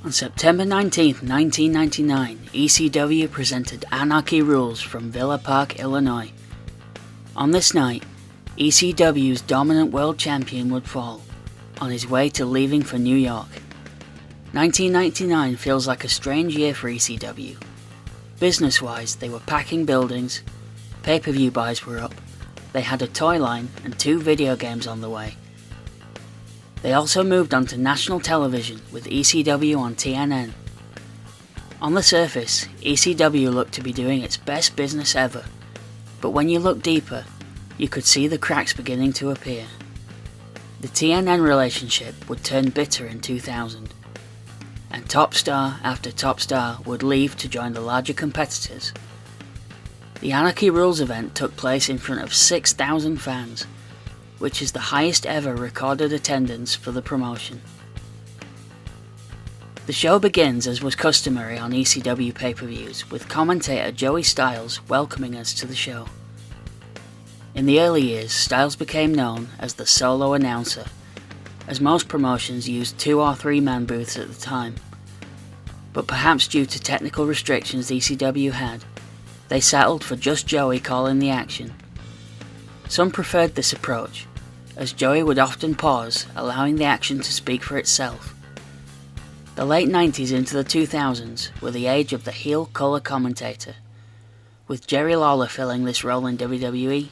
On September 19th, 1999, ECW presented Anarchy Rulz from Villa Park, Illinois. On this night, ECW's dominant world champion would fall, on his way to leaving for New York. 1999 feels like a strange year for ECW. Business-wise, they were packing buildings, pay-per-view buys were up, they had a toy line and 2 video games on the way. They also moved on to national television with ECW on TNN. On the surface, ECW looked to be doing its best business ever, but when you look deeper, you could see the cracks beginning to appear. The TNN relationship would turn bitter in 2000, and top star after top star would leave to join the larger competitors. The Anarchy Rulz event took place in front of 6,000 fans, which is the highest ever recorded attendance for the promotion. The show begins as was customary on ECW pay-per-views, with commentator Joey Styles welcoming us to the show. In the early years, Styles became known as the solo announcer, as most promotions used 2 or 3 man booths at the time. But perhaps due to technical restrictions ECW had, they settled for just Joey calling the action. Some preferred this approach, as Joey would often pause, allowing the action to speak for itself. The late 90s into the 2000s were the age of the heel colour commentator, with Jerry Lawler filling this role in WWE,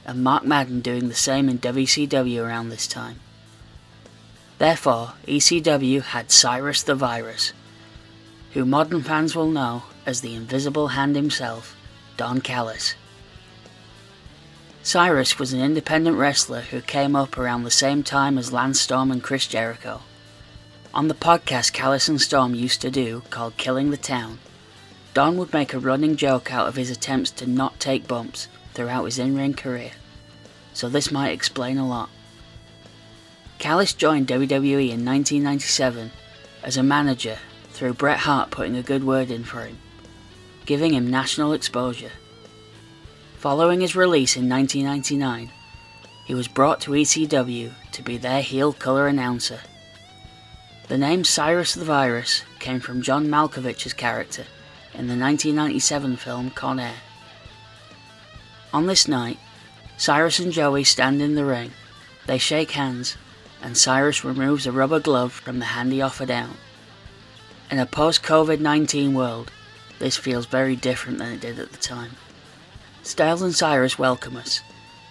and Mark Madden doing the same in WCW around this time. Therefore, ECW had Cyrus the Virus, who modern fans will know as the Invisible Hand himself, Don Callis. Cyrus was an independent wrestler who came up around the same time as Lance Storm and Chris Jericho. On the podcast Callis and Storm used to do, called Killing the Town, Don would make a running joke out of his attempts to not take bumps throughout his in-ring career, so this might explain a lot. Callis joined WWE in 1997 as a manager through Bret Hart putting a good word in for him, giving him national exposure. Following his release in 1999, he was brought to ECW to be their heel colour announcer. The name Cyrus the Virus came from John Malkovich's character in the 1997 film Con Air. On this night, Cyrus and Joey stand in the ring, they shake hands, and Cyrus removes a rubber glove from the hand he offered out. In a post-COVID-19 world, this feels very different than it did at the time. Styles and Cyrus welcome us,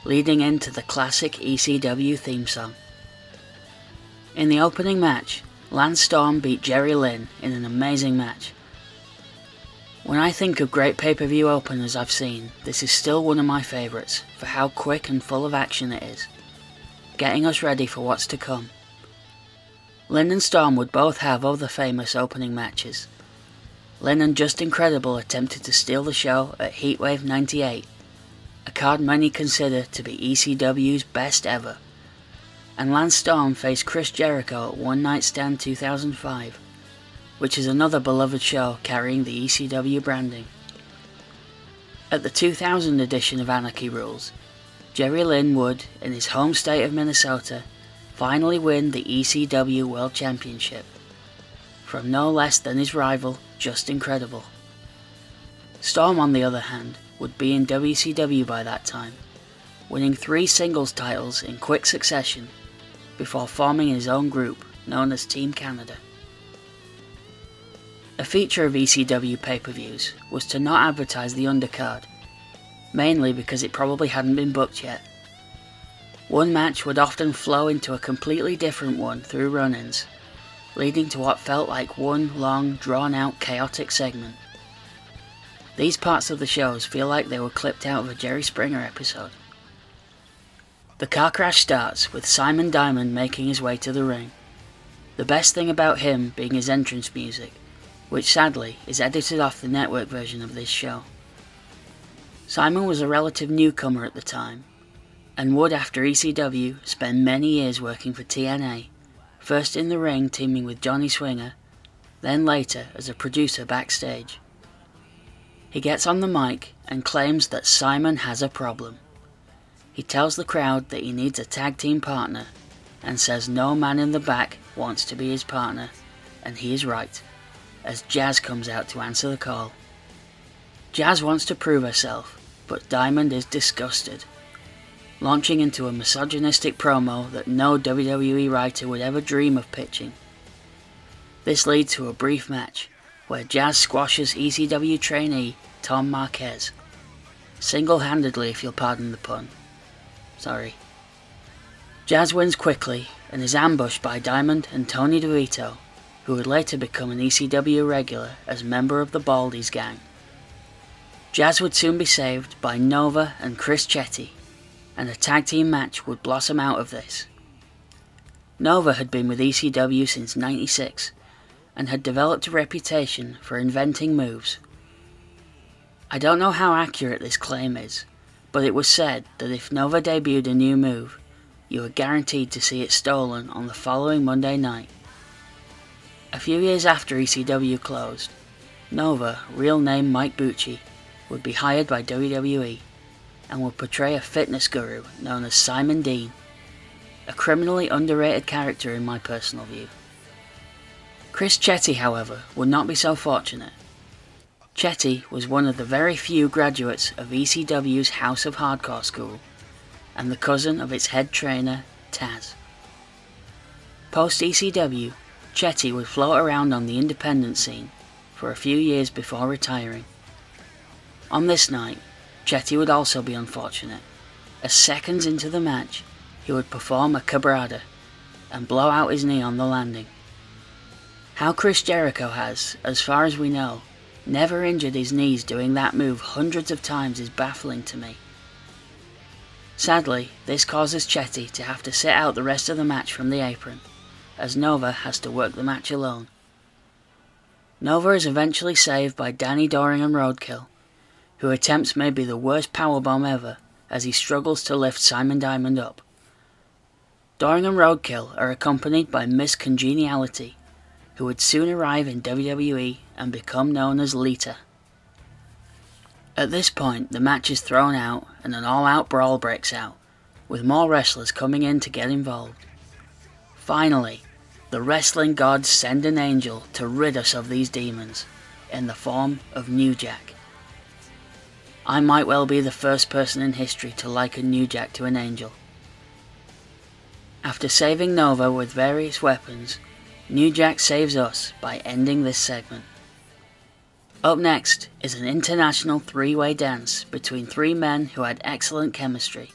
leading into the classic ECW theme song. In the opening match, Lance Storm beat Jerry Lynn in an amazing match. When I think of great pay-per-view openers I've seen, this is still one of my favourites for how quick and full of action it is, getting us ready for what's to come. Lynn and Storm would both have other famous opening matches. Lynn and Just Incredible attempted to steal the show at Heatwave 98, a card many consider to be ECW's best ever, and Lance Storm faced Chris Jericho at One Night Stand 2005, which is another beloved show carrying the ECW branding. At the 2000 edition of Anarchy Rulz, Jerry Lynn would, in his home state of Minnesota, finally win the ECW World Championship, from no less than his rival, Just Incredible. Storm, on the other hand, would be in WCW by that time, winning 3 singles titles in quick succession, before forming his own group known as Team Canada. A feature of ECW pay-per-views was to not advertise the undercard, mainly because it probably hadn't been booked yet. One match would often flow into a completely different one through run-ins, leading to what felt like one long, drawn-out, chaotic segment. These parts of the shows feel like they were clipped out of a Jerry Springer episode. The car crash starts with Simon Diamond making his way to the ring, the best thing about him being his entrance music, which sadly is edited off the network version of this show. Simon was a relative newcomer at the time, and would, after ECW, spend many years working for TNA, first in the ring teaming with Johnny Swinger, then later as a producer backstage. He gets on the mic and claims that Simon has a problem. He tells the crowd that he needs a tag team partner, and says no man in the back wants to be his partner, and he is right, as Jazz comes out to answer the call. Jazz wants to prove herself, but Diamond is disgusted, launching into a misogynistic promo that no WWE writer would ever dream of pitching. This leads to a brief match, where Jazz squashes ECW trainee Tom Marquez, single-handedly if you'll pardon the pun. Sorry. Jazz wins quickly and is ambushed by Diamond and Tony DeVito, who would later become an ECW regular as member of the Baldies gang. Jazz would soon be saved by Nova and Chris Chetti, and a tag team match would blossom out of this. Nova had been with ECW since '96 and had developed a reputation for inventing moves. I don't know how accurate this claim is, but it was said that if Nova debuted a new move, you were guaranteed to see it stolen on the following Monday night. A few years after ECW closed, Nova, real name Mike Bucci, would be hired by WWE and would portray a fitness guru known as Simon Dean, a criminally underrated character in my personal view. Chris Chetti, however, would not be so fortunate. Chetti was one of the very few graduates of ECW's House of Hardcore school, and the cousin of its head trainer, Taz. Post-ECW, Chetti would float around on the independent scene for a few years before retiring. On this night, Chetti would also be unfortunate, as seconds into the match, he would perform a cabrada and blow out his knee on the landing. How Chris Jericho has, as far as we know, never injured his knees doing that move hundreds of times is baffling to me. Sadly, this causes Chetti to have to sit out the rest of the match from the apron, as Nova has to work the match alone. Nova is eventually saved by Danny Doring and Roadkill, who attempts maybe the worst powerbomb ever as he struggles to lift Simon Diamond up. Doring and Roadkill are accompanied by Miss Congeniality, who would soon arrive in WWE and become known as Lita. At this point, the match is thrown out and an all-out brawl breaks out, with more wrestlers coming in to get involved. Finally, the wrestling gods send an angel to rid us of these demons, in the form of New Jack. I might well be the first person in history to liken New Jack to an angel. After saving Nova with various weapons, New Jack saves us by ending this segment. Up next is an international three-way dance between three men who had excellent chemistry,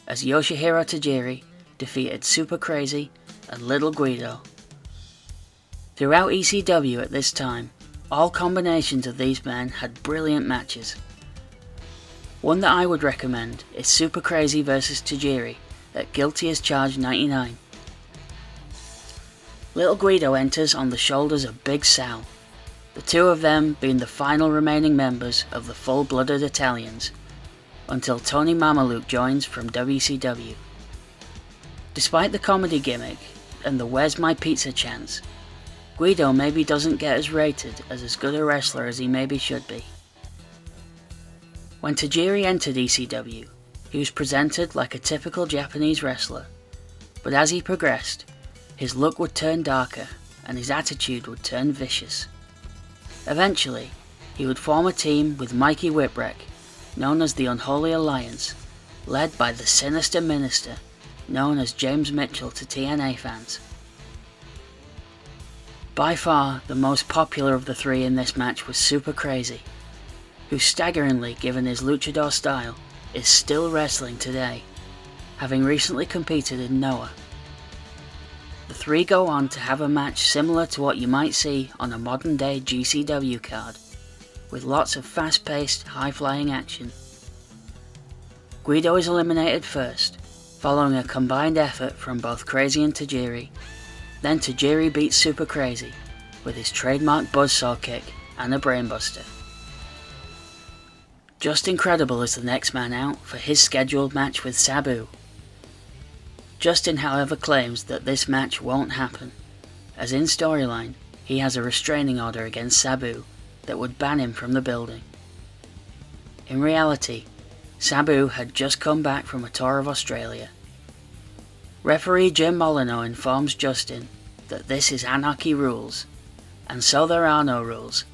as Yoshihiro Tajiri defeated Super Crazy and Little Guido. Throughout ECW at this time, all combinations of these men had brilliant matches. One that I would recommend is Super Crazy vs Tajiri at Guilty as Charged 99. Little Guido enters on the shoulders of Big Sal, the two of them being the final remaining members of the Full-Blooded Italians, until Tony Mamaluke joins from WCW. Despite the comedy gimmick and the "Where's my pizza" chants, Guido maybe doesn't get as rated as good a wrestler as he maybe should be. When Tajiri entered ECW, he was presented like a typical Japanese wrestler, but as he progressed, his look would turn darker and his attitude would turn vicious. Eventually, he would form a team with Mikey Whipwreck, known as the Unholy Alliance, led by the sinister minister, known as James Mitchell to TNA fans. By far, the most popular of the three in this match was Super Crazy, who staggeringly, given his luchador style, is still wrestling today, having recently competed in Noah. The three go on to have a match similar to what you might see on a modern day GCW card, with lots of fast-paced, high-flying action. Guido is eliminated first, following a combined effort from both Crazy and Tajiri. Then Tajiri beats Super Crazy with his trademark buzzsaw kick and a brainbuster. Just Incredible is the next man out for his scheduled match with Sabu. Justin, however, claims that this match won't happen, as in storyline, he has a restraining order against Sabu that would ban him from the building. In reality, Sabu had just come back from a tour of Australia. Referee Jim Molyneux informs Justin that this is Anarchy Rulz, and so there are no rules,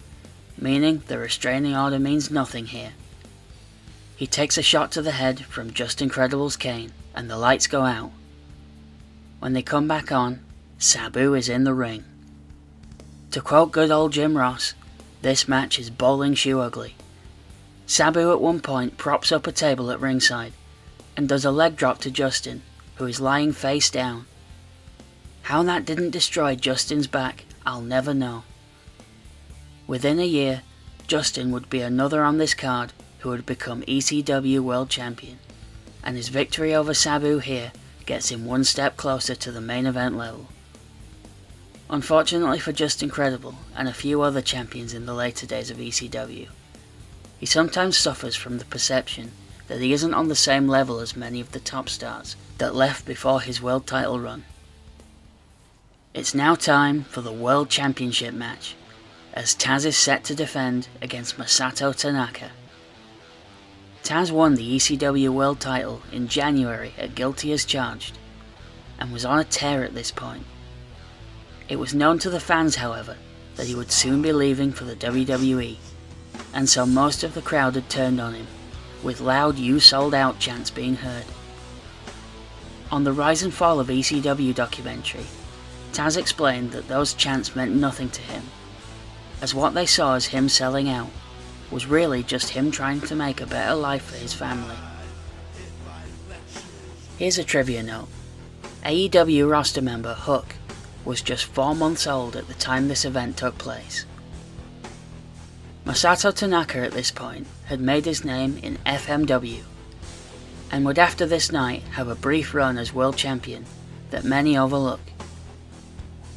meaning the restraining order means nothing here. He takes a shot to the head from Just Incredible's cane, and the lights go out. When they come back on, Sabu is in the ring. To quote good old Jim Ross, this match is bowling shoe ugly. Sabu at one point props up a table at ringside, and does a leg drop to Justin, who is lying face down. How that didn't destroy Justin's back, I'll never know. Within a year, Justin would be another on this card who would become ECW World Champion, and his victory over Sabu here gets him one step closer to the main event level. Unfortunately for Just Incredible and a few other champions in the later days of ECW, he sometimes suffers from the perception that he isn't on the same level as many of the top stars that left before his world title run. It's now time for the World Championship match, as Taz is set to defend against Masato Tanaka. Taz won the ECW World title in January at Guilty as Charged, and was on a tear at this point. It was known to the fans, however, that he would soon be leaving for the WWE, and so most of the crowd had turned on him, with loud "You sold out" chants being heard. On the Rise and Fall of ECW documentary, Taz explained that those chants meant nothing to him, as what they saw as him selling out was really just him trying to make a better life for his family. Here's a trivia note. AEW roster member Hook was just 4 months old at the time this event took place. Masato Tanaka at this point had made his name in FMW, and would after this night have a brief run as world champion that many overlook.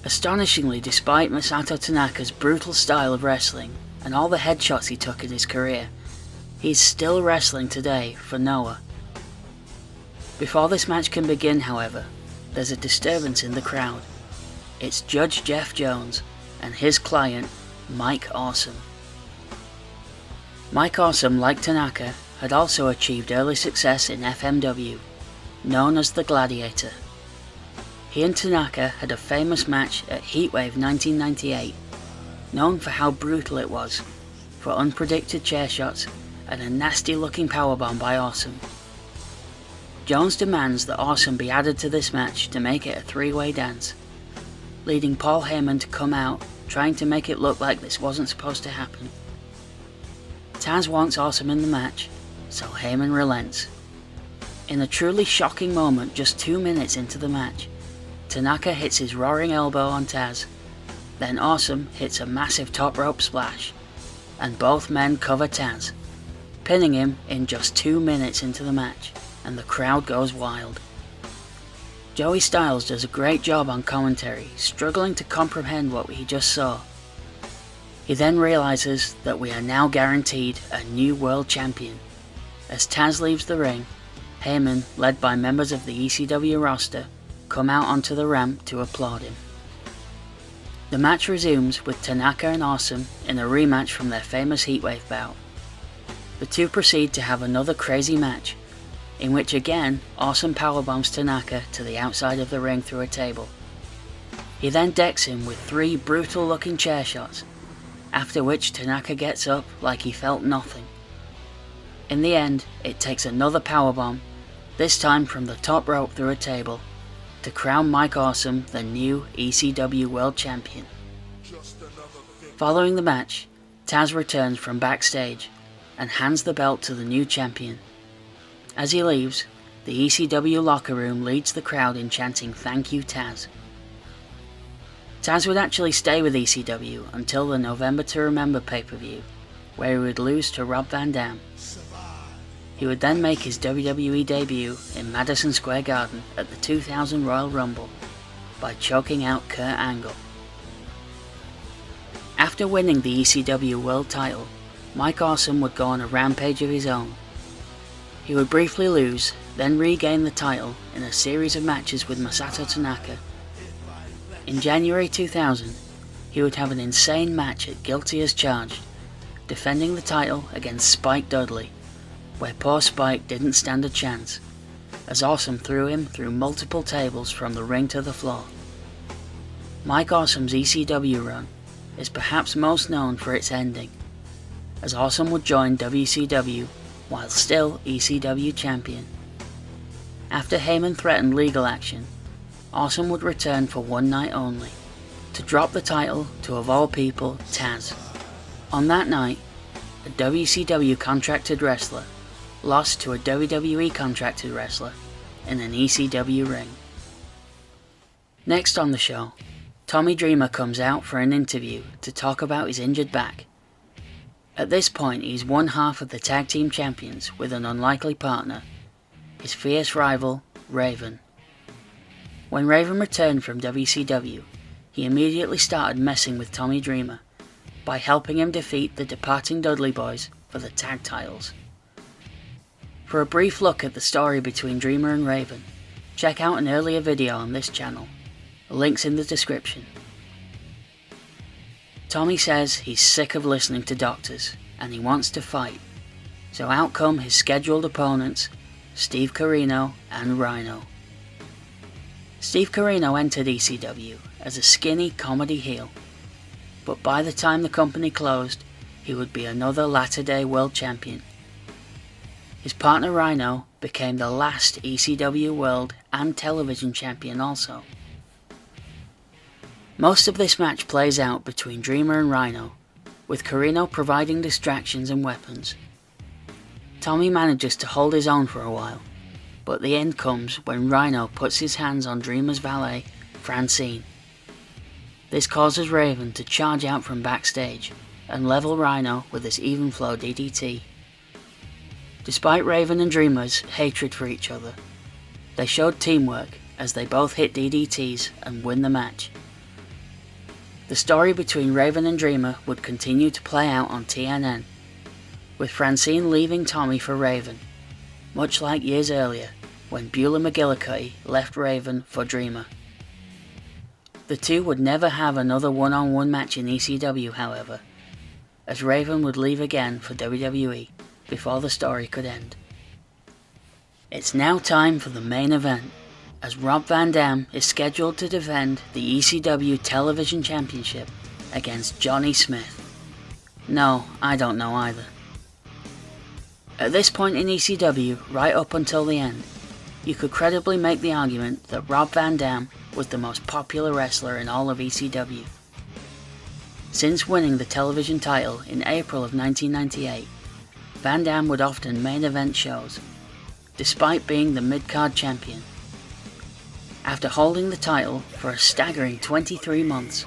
Astonishingly, despite Masato Tanaka's brutal style of wrestling and all the headshots he took in his career, he's still wrestling today for Noah. Before this match can begin, however, there's a disturbance in the crowd. It's Judge Jeff Jones and his client, Mike Awesome. Mike Awesome, like Tanaka, had also achieved early success in FMW, known as the Gladiator. He and Tanaka had a famous match at Heatwave 1998, known for how brutal it was, for unpredicted chair shots and a nasty looking powerbomb by Awesome. Jones demands that Awesome be added to this match to make it a three-way dance, leading Paul Heyman to come out, trying to make it look like this wasn't supposed to happen. Taz wants Awesome in the match, so Heyman relents. In a truly shocking moment just 2 minutes into the match, Tanaka hits his roaring elbow on Taz, then Awesome hits a massive top rope splash, and both men cover Taz, pinning him in just 2 minutes into the match, and the crowd goes wild. Joey Styles does a great job on commentary, struggling to comprehend what he just saw. He then realizes that we are now guaranteed a new world champion. As Taz leaves the ring, Heyman, led by members of the ECW roster, come out onto the ramp to applaud him. The match resumes with Tanaka and Awesome in a rematch from their famous Heatwave bout. The two proceed to have another crazy match, in which again Awesome powerbombs Tanaka to the outside of the ring through a table. He then decks him with 3 brutal looking chair shots, after which Tanaka gets up like he felt nothing. In the end, it takes another powerbomb, this time from the top rope through a table, to crown Mike Awesome the new ECW World Champion. Following the match, Taz returns from backstage and hands the belt to the new champion. As he leaves, the ECW locker room leads the crowd in chanting "Thank you, Taz." Taz would actually stay with ECW until the November to Remember pay-per-view, where he would lose to Rob Van Dam. He would then make his WWE debut in Madison Square Garden at the 2000 Royal Rumble by choking out Kurt Angle. After winning the ECW World title, Mike Awesome would go on a rampage of his own. He would briefly lose, then regain the title in a series of matches with Masato Tanaka. In January 2000, he would have an insane match at Guilty as Charged, defending the title against Spike Dudley, where poor Spike didn't stand a chance, as Awesome threw him through multiple tables from the ring to the floor. Mike Awesome's ECW run is perhaps most known for its ending, as Awesome would join WCW while still ECW champion. After Heyman threatened legal action, Awesome would return for one night only, to drop the title to, of all people, Taz. On that night, a WCW contracted wrestler lost to a WWE contracted wrestler in an ECW ring. Next on the show, Tommy Dreamer comes out for an interview to talk about his injured back. At this point, he's one half of the tag team champions with an unlikely partner, his fierce rival, Raven. When Raven returned from WCW, he immediately started messing with Tommy Dreamer by helping him defeat the departing Dudley Boys for the tag titles. For a brief look at the story between Dreamer and Raven, check out an earlier video on this channel. The link's in the description. Tommy says he's sick of listening to doctors and he wants to fight, so out come his scheduled opponents, Steve Corino and Rhino. Steve Corino entered ECW as a skinny comedy heel, but by the time the company closed, he would be another latter-day world champion. His partner Rhino became the last ECW world and television champion also. Most of this match plays out between Dreamer and Rhino, with Corino providing distractions and weapons. Tommy manages to hold his own for a while, but the end comes when Rhino puts his hands on Dreamer's valet, Francine. This causes Raven to charge out from backstage and level Rhino with his even flow DDT. Despite Raven and Dreamer's hatred for each other, they showed teamwork as they both hit DDTs and win the match. The story between Raven and Dreamer would continue to play out on TNN, with Francine leaving Tommy for Raven, much like years earlier when Beulah McGillicuddy left Raven for Dreamer. The two would never have another one-on-one match in ECW, however, as Raven would leave again for WWE before the story could end. It's now time for the main event, as Rob Van Dam is scheduled to defend the ECW Television Championship against Johnny Smith. No, I don't know either. At this point in ECW, right up until the end, you could credibly make the argument that Rob Van Dam was the most popular wrestler in all of ECW. Since winning the television title in April of 1998, Van Dam would often main event shows, despite being the mid-card champion. After holding the title for a staggering 23 months,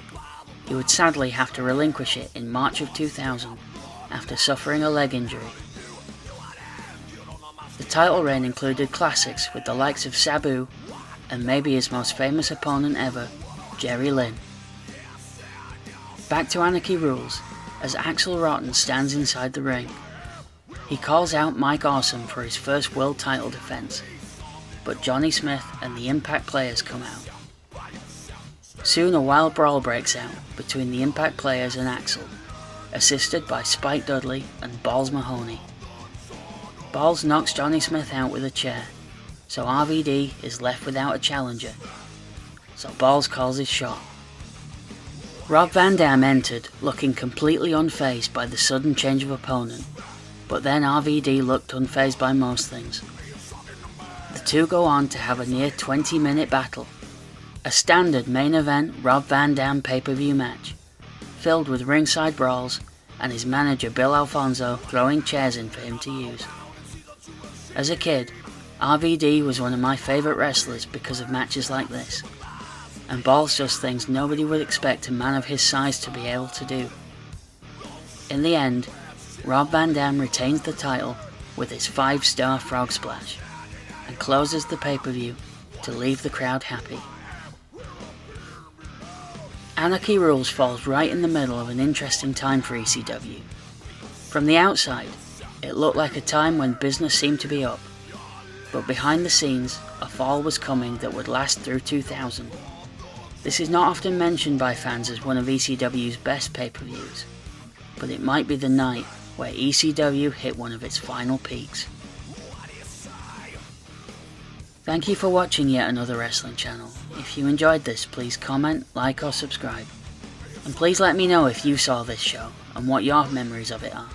he would sadly have to relinquish it in March of 2000 after suffering a leg injury. The title reign included classics with the likes of Sabu and maybe his most famous opponent ever, Jerry Lynn. Back to Anarchy Rulz as Axel Rotten stands inside the ring. He calls out Mike Awesome for his first world title defense, but Johnny Smith and the Impact players come out. Soon a wild brawl breaks out between the Impact players and Axel, assisted by Spike Dudley and Balls Mahoney. Balls knocks Johnny Smith out with a chair, so RVD is left without a challenger, so Balls calls his shot. Rob Van Dam entered looking completely unfazed by the sudden change of opponent, but then RVD looked unfazed by most things. The two go on to have a near 20-minute battle, a standard main event Rob Van Dam pay-per-view match, filled with ringside brawls and his manager Bill Alfonso throwing chairs in for him to use. As a kid, RVD was one of my favourite wrestlers because of matches like this, and Balls does things nobody would expect a man of his size to be able to do. In the end, Rob Van Dam retains the title with his 5-star frog splash, and closes the pay-per-view to leave the crowd happy. Anarchy Rulz falls right in the middle of an interesting time for ECW. From the outside, it looked like a time when business seemed to be up, but behind the scenes, a fall was coming that would last through 2000. This is not often mentioned by fans as one of ECW's best pay-per-views, but it might be the night where ECW hit one of its final peaks. Thank you for watching yet another wrestling channel. If you enjoyed this, please comment, like or subscribe. And please let me know if you saw this show and what your memories of it are.